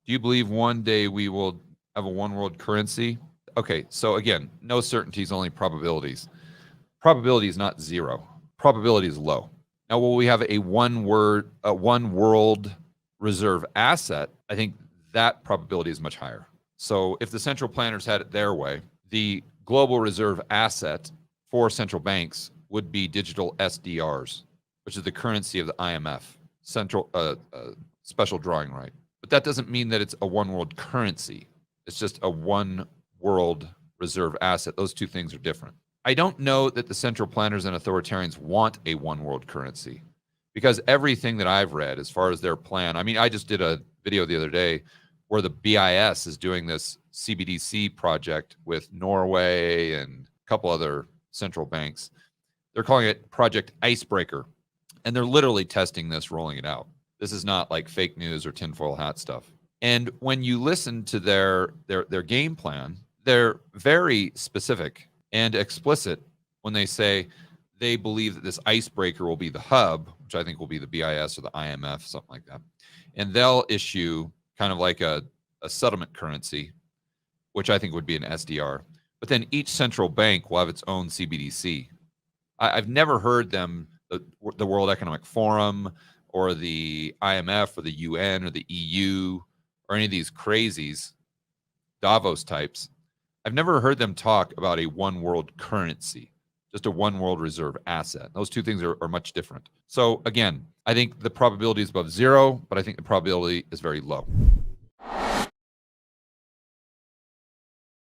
Do you believe one day we will have a one world currency? Okay, so again, no certainties, only probabilities. Probability is not zero. Probability is low. Now, will we have a one world reserve asset? I think that probability is much higher. So if the central planners had it their way, the global reserve asset for central banks would be digital SDRs, which is the currency of the IMF, central special drawing right. But that doesn't mean that it's a one world currency. It's just a one world reserve asset. Those two things are different. I don't know that the central planners and authoritarians want a one world currency, because everything that I've read as far as their plan, I mean, I just did a video the other day where the BIS is doing this CBDC project with Norway and a couple other central banks. They're calling it Project Icebreaker, and they're literally testing this, rolling it out. This is not like fake news or tinfoil hat stuff. And when you listen to their game plan, they're very specific and explicit when they say they believe that this icebreaker will be the hub, which I think will be the BIS or the IMF, something like that. And they'll issue kind of like a settlement currency, which I think would be an SDR. But then each central bank will have its own CBDC. I've never heard them, the World Economic Forum or the IMF or the UN or the EU or any of these crazies, Davos types, I've never heard them talk about a one world currency, just a one world reserve asset. Those two things are much different. So again, I think the probability is above zero, but I think the probability is very low.